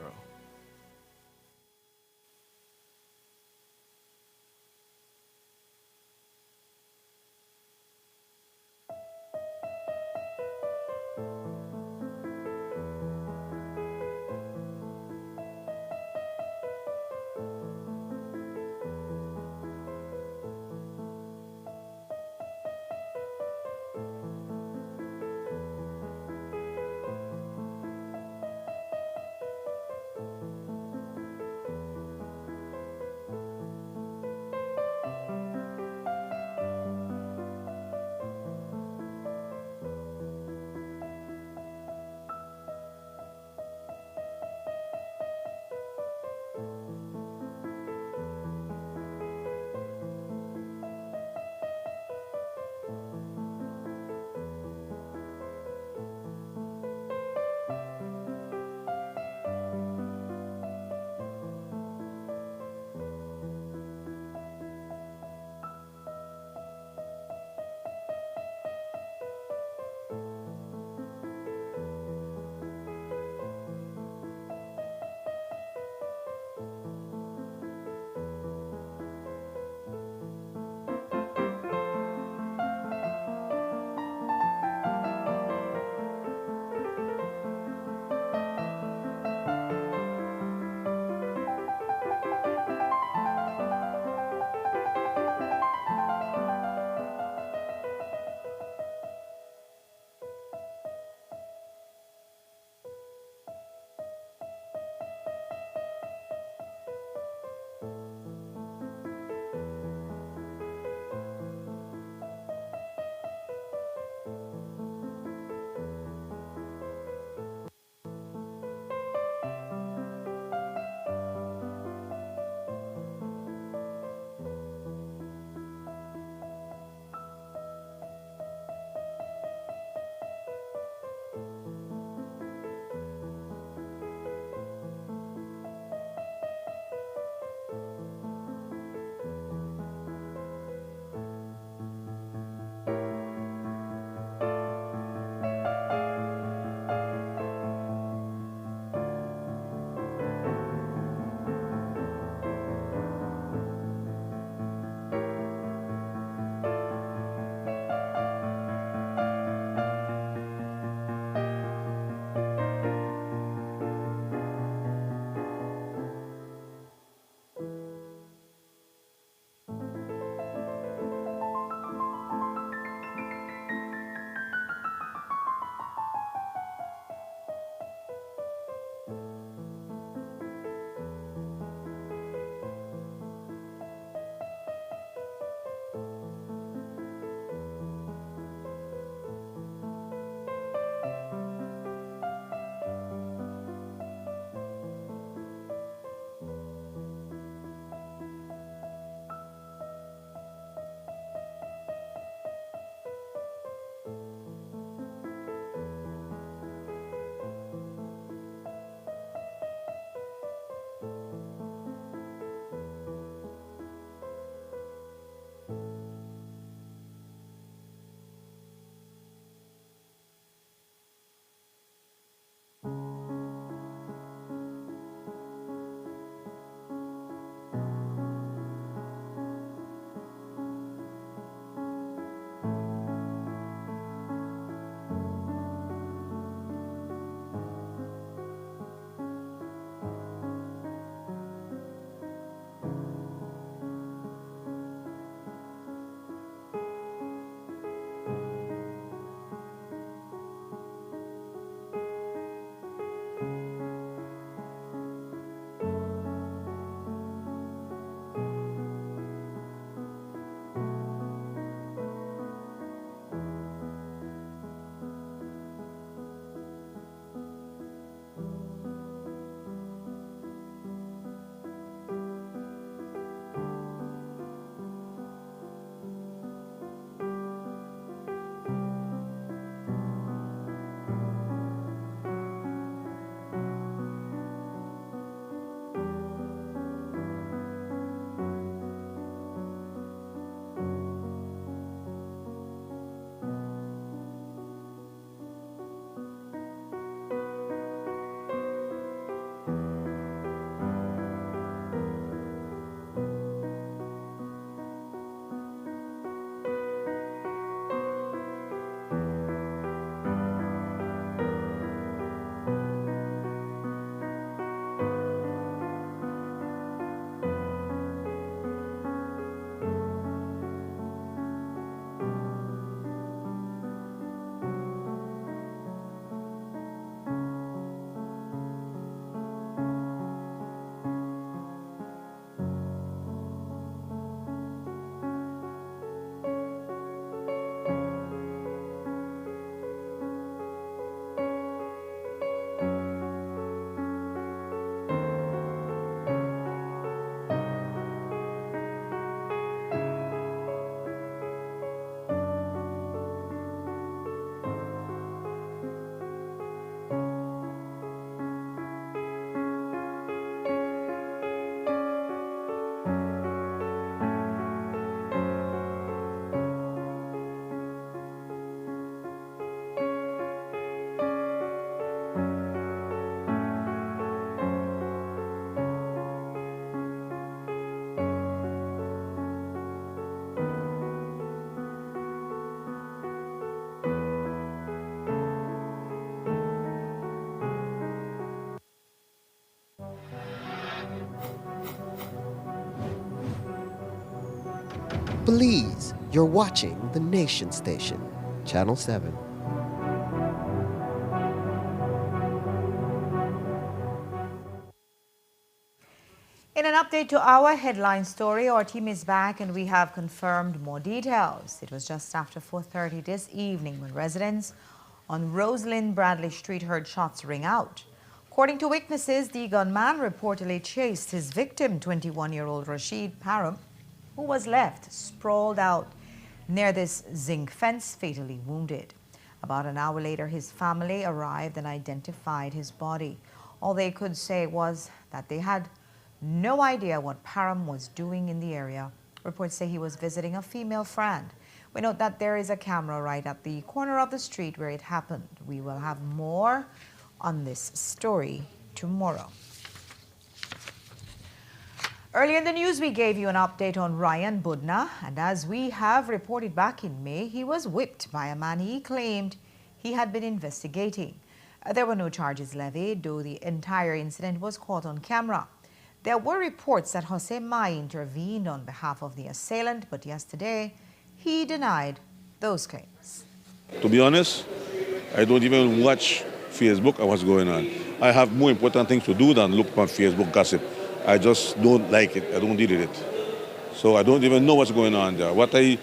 Speaker 2: Belize, you're watching the Nation Station, Channel 7.
Speaker 1: In an update to our headline story, our team is back and we have confirmed more details. It was just after 4:30 this evening when residents on Rosalind Bradley Street heard shots ring out. According to witnesses, the gunman reportedly chased his victim, 21-year-old Rashid Param, who was left sprawled out near this zinc fence, fatally wounded. About an hour later, his family arrived and identified his body. All they could say was that they had no idea what Param was doing in the area. Reports say he was visiting a female friend. We note that there is a camera right at the corner of the street where it happened. We will have more on this story tomorrow. Earlier in the news, we gave you an update on Ryan Budna, and as we have reported back in May, he was whipped by a man he claimed he had been investigating. There were no charges levied, though the entire incident was caught on camera. There were reports that Jose Mai intervened on behalf of the assailant, but yesterday he denied those claims.
Speaker 6: To be honest, I don't even watch Facebook or what's going on. I have more important things to do than look on Facebook gossip. I just don't like it. I don't deal with it. So I don't even know what's going on there. What I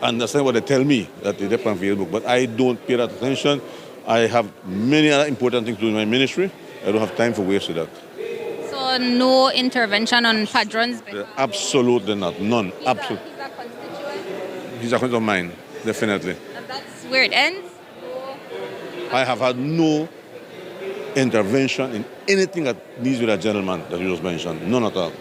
Speaker 6: understand what they tell me that they dip on Facebook, but I don't pay that attention. I have many other important things to do in my ministry. I don't have time for waste of that.
Speaker 7: So no intervention on Padron's behalf?
Speaker 6: Absolutely not. None. Absolutely.
Speaker 7: He's a constituent?
Speaker 6: He's a friend of mine, definitely.
Speaker 7: And that's where it ends?
Speaker 6: I have had no intervention in anything that needs with a gentleman that you just mentioned. None at all.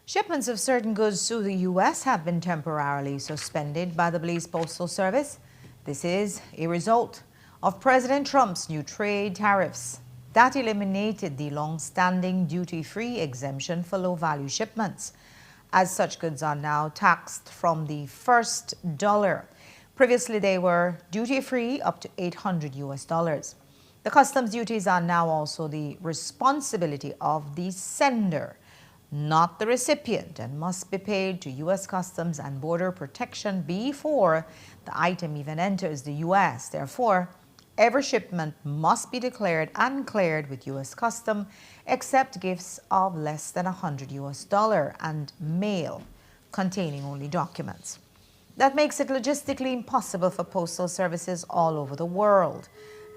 Speaker 1: Shipments of certain goods to the U.S. have been temporarily suspended by the Belize Postal Service. This is a result of President Trump's new trade tariffs that eliminated the long-standing duty-free exemption for low-value shipments, as such goods are now taxed from the first dollar. Previously, they were duty-free up to $800 US. The customs duties are now also the responsibility of the sender, not the recipient, and must be paid to U.S. Customs and Border Protection before the item even enters the U.S. Therefore, every shipment must be declared and cleared with U.S. Customs, except gifts of less than $100 US and mail containing only documents. That makes it logistically impossible for postal services all over the world.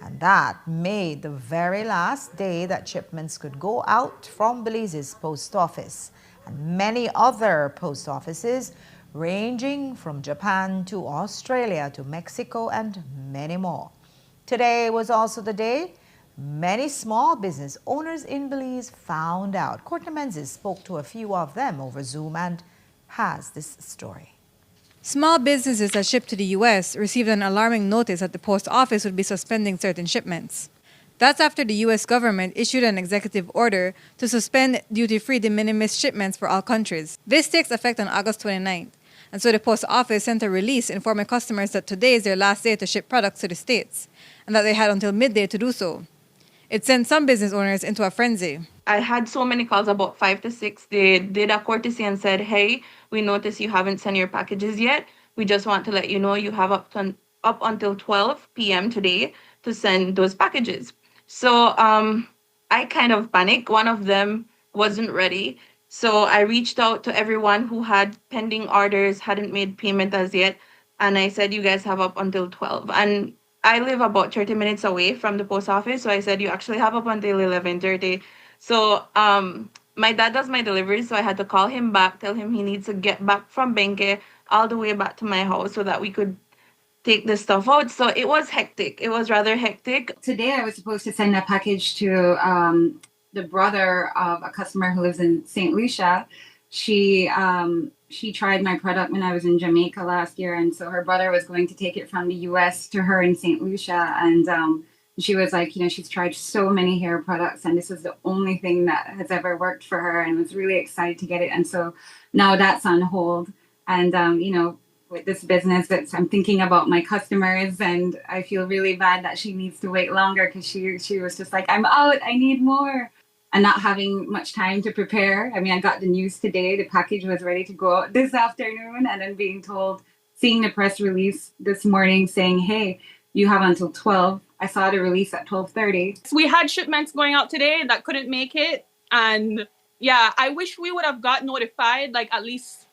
Speaker 1: And that made the very last day that shipments could go out from Belize's post office and many other post offices ranging from Japan to Australia to Mexico and many more. Today was also the day many small business owners in Belize found out. Courtney Menzies spoke to a few of them over Zoom and has this story.
Speaker 18: Small businesses that ship to the U.S. received an alarming notice that the post office would be suspending certain shipments. That's after the U.S. government issued an executive order to suspend duty-free de minimis shipments for all countries. This takes effect on August 29th, and so the post office sent a release informing customers that today is their last day to ship products to the States, and that they had until midday to do so. It sent some business owners into a frenzy.
Speaker 14: I had so many calls, about 5 to 6. They did a courtesy and said, hey, we noticed you haven't sent your packages yet. We just want to let you know you have up until 12 p.m. today to send those packages. So I kind of panicked. One of them wasn't ready. So I reached out to everyone who had pending orders, hadn't made payment as yet. And I said, you guys have up until 12. And I live about 30 minutes away from the post office. So I said, you actually have up until 11:30. So my dad does my deliveries, so I had to call him back, tell him he needs to get back from Benke all the way back to my house so that we could take the stuff out. So it was hectic. It was rather hectic.
Speaker 15: Today I was supposed to send a package to the brother of a customer who lives in St. Lucia. She tried my product when I was in Jamaica last year, and so her brother was going to take it from the U.S. to her in St. Lucia, and she was like, she's tried so many hair products, and this was the only thing that has ever worked for her, and was really excited to get it. And so now that's on hold. And, with this business, I'm thinking about my customers, and I feel really bad that she needs to wait longer because she was just like, I'm out, I need more. and not having much time to prepare. I mean, I got the news today. The package was ready to go out this afternoon, and then being told, seeing the press release this morning saying, hey, you have until 12. I saw the release at 12:30.
Speaker 9: We had shipments going out today that couldn't make it. And yeah, I wish we would have got notified like at least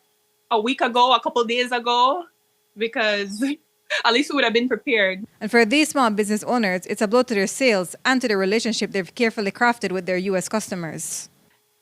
Speaker 9: a week ago, a couple days ago, because at least we would have been prepared.
Speaker 18: And for these small business owners, it's a blow to their sales and to the relationship they've carefully crafted with their U.S. customers.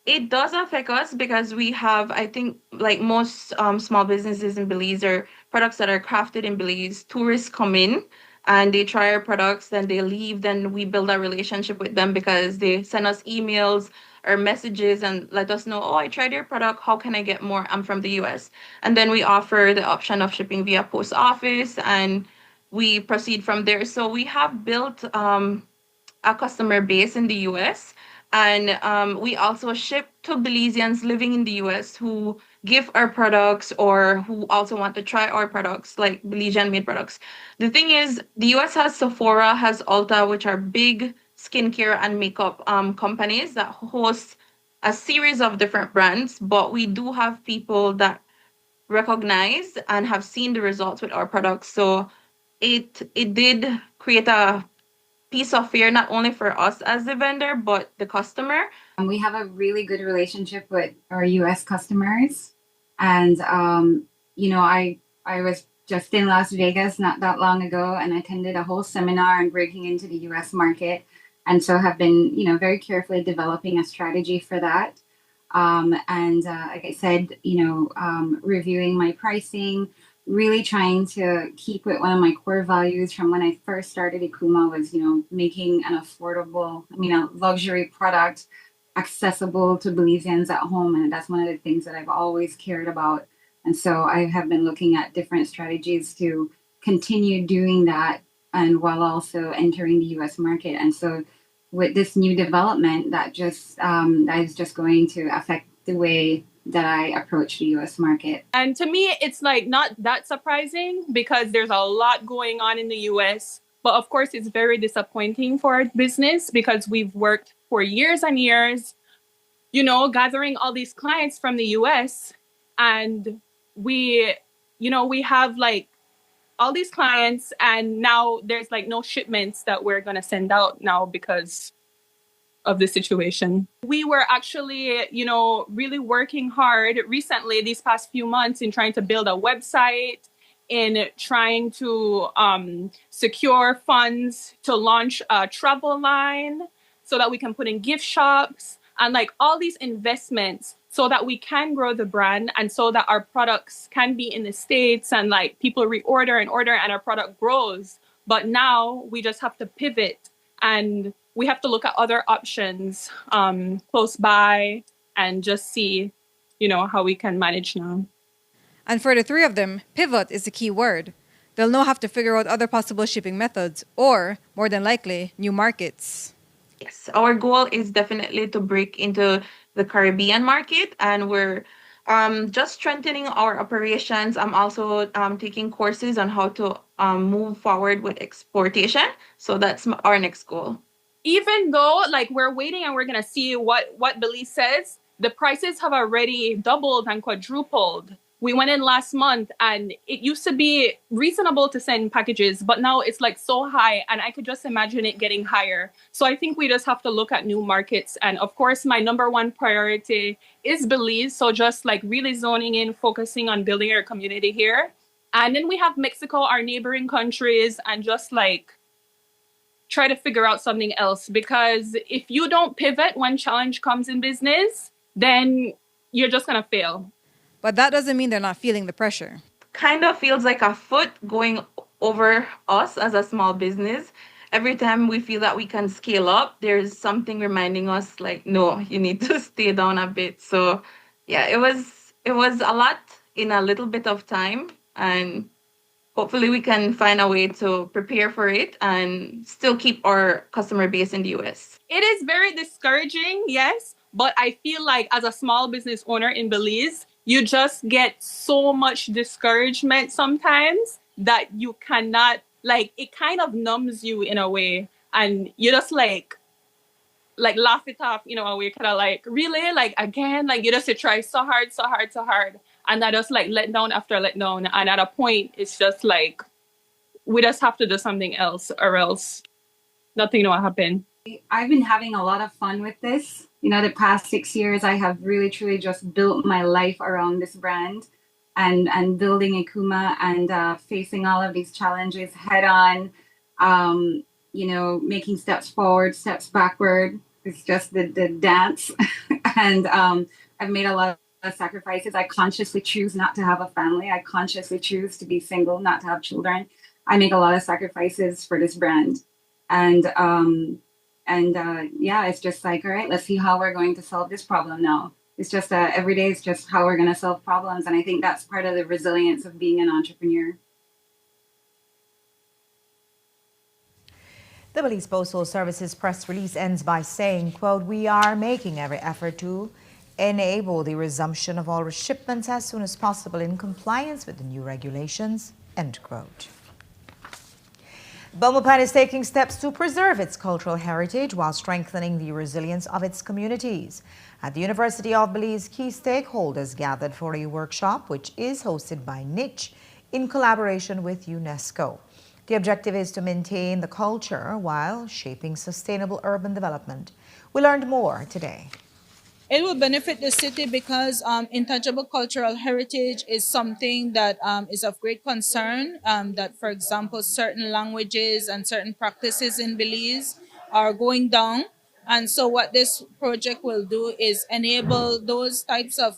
Speaker 14: It does affect us because we have, I think, like most small businesses in Belize or products that are crafted in Belize, tourists come in and they try our products, then they leave, then we build a relationship with them because they send us emails or messages and let us know, oh, I tried your product, how can I get more? I'm from the US. And then we offer the option of shipping via post office and we proceed from there. So we have built a customer base in the US. And we also ship to Belizeans living in the US who give our products or who also want to try our products, like Belizean made products. The thing is, the US has Sephora, has Ulta, which are big skincare and makeup companies that host a series of different brands. But we do have people that recognize and have seen the results with our products. So it did create a piece of fear, not only for us as the vendor, but the customer.
Speaker 15: We have a really good relationship with our US customers. And, I was just in Las Vegas not that long ago and attended a whole seminar on breaking into the US market. And so have been, very carefully developing a strategy for that. Like I said, reviewing my pricing, really trying to keep with one of my core values from when I first started Ikuma was, making an affordable, a luxury product accessible to Belizeans at home. And that's one of the things that I've always cared about. And so I have been looking at different strategies to continue doing that and while also entering the US market. And so with this new development, that is just going to affect the way that I approach the US market.
Speaker 9: And to me, it's like not that surprising because there's a lot going on in the US. But of course, it's very disappointing for our business because we've worked for years and years, gathering all these clients from the US. And we have like all these clients and now there's like no shipments that we're going to send out now because of the situation. We were actually, really working hard recently these past few months in trying to build a website, in trying to secure funds to launch a travel line so that we can put in gift shops and like all these investments so that we can grow the brand and so that our products can be in the States and like people reorder and order and our product grows. But now we just have to pivot and we have to look at other options close by and just see, how we can manage now.
Speaker 18: And for the three of them, pivot is the key word. They'll now have to figure out other possible shipping methods or, more than likely, new markets.
Speaker 14: Yes, our goal is definitely to break into the Caribbean market, and we're just strengthening our operations. I'm also taking courses on how to move forward with exportation. So that's our next goal.
Speaker 9: Even though like we're waiting and we're going to see what Belize says, the prices have already doubled and quadrupled. We went in last month and it used to be reasonable to send packages, but now it's like so high and I could just imagine it getting higher. So I think we just have to look at new markets. And of course, my number one priority is Belize. So just like really zoning in, focusing on building our community here. And then we have Mexico, our neighboring countries, and just like try to figure out something else. Because if you don't pivot when challenge comes in business, then you're just going to fail.
Speaker 18: But that doesn't mean they're not feeling the pressure.
Speaker 14: Kind of feels like a foot going over us as a small business. Every time we feel that we can scale up, there's something reminding us like, no, you need to stay down a bit. So yeah, it was a lot in a little bit of time. And hopefully we can find a way to prepare for it and still keep our customer base in the US.
Speaker 9: It is very discouraging, yes. But I feel like as a small business owner in Belize, you just get so much discouragement sometimes that you cannot, like, it kind of numbs you in a way. And you just like like laugh it off, you know, and we're kind of like, really? Like, again? Like, you just to try so hard, so hard, so hard. And I just like let down after let down. And at a point, it's just like, we just have to do something else or else nothing will happen.
Speaker 15: I've been having a lot of fun with this. You know, the past 6 years, I have really, truly just built my life around this brand and building Ikuma and facing all of these challenges head on, you know, making steps forward, steps backward. It's just the dance. And I've made a lot of sacrifices. I consciously choose not to have a family. I consciously choose to be single, not to have children. I make a lot of sacrifices for this brand. And yeah, it's just like, all right, let's see how we're going to solve this problem now. It's just every day is just how we're going to solve problems. And I think that's part of the resilience of being an entrepreneur.
Speaker 1: The Belize Postal Service's press release ends by saying, quote, "We are making every effort to enable the resumption of all shipments as soon as possible in compliance with the new regulations," end quote. Belmopan is taking steps to preserve its cultural heritage while strengthening the resilience of its communities. At the University of Belize, key stakeholders gathered for a workshop which is hosted by Niche in collaboration with UNESCO. The objective is to maintain the culture while shaping sustainable urban development. We learned more today.
Speaker 10: It will benefit the city because intangible cultural heritage is something that is of great concern, that, for example, certain languages and certain practices in Belize are going down. And so what this project will do is enable those types of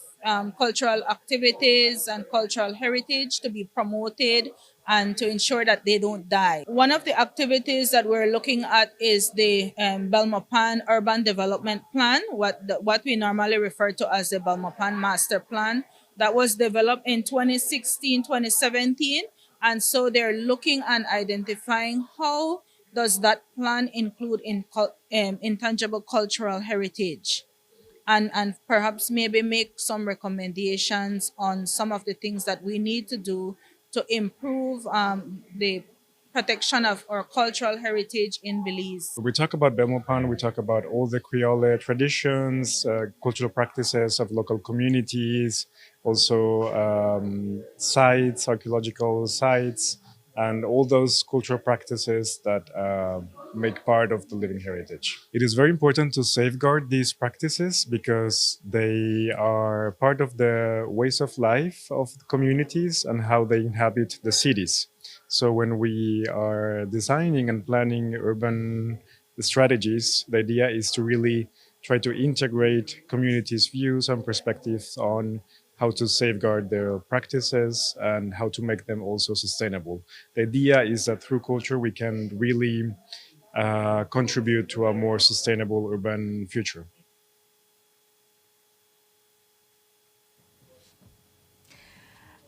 Speaker 10: cultural activities and cultural heritage to be promoted and to ensure that they don't die. One of the activities that we're looking at is the Belmopan Urban Development Plan, what we normally refer to as the Belmopan Master Plan, that was developed in 2016, 2017. And so they're looking and identifying how does that plan include intangible cultural heritage. And perhaps maybe make some recommendations on some of the things that we need to do to improve the protection of our cultural heritage in Belize.
Speaker 16: We talk about Belmopan, we talk about all the Creole traditions, cultural practices of local communities, also sites, archaeological sites, and all those cultural practices that make part of the living heritage. It is very important to safeguard these practices because they are part of the ways of life of the communities and how they inhabit the cities. So when we are designing and planning urban strategies, the idea is to really try to integrate communities' views and perspectives on how to safeguard their practices and how to make them also sustainable. The idea is that through culture we can really contribute to a more sustainable urban future.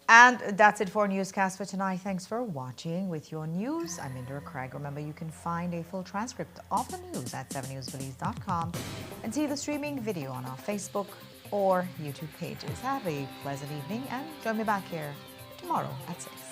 Speaker 1: And that's it for Newscast for tonight. Thanks for watching. With your news, I'm Indra Craig. Remember, you can find a full transcript of the news at 7newsbelize.com and see the streaming video on our Facebook or YouTube pages. Have a pleasant evening and join me back here tomorrow at 6.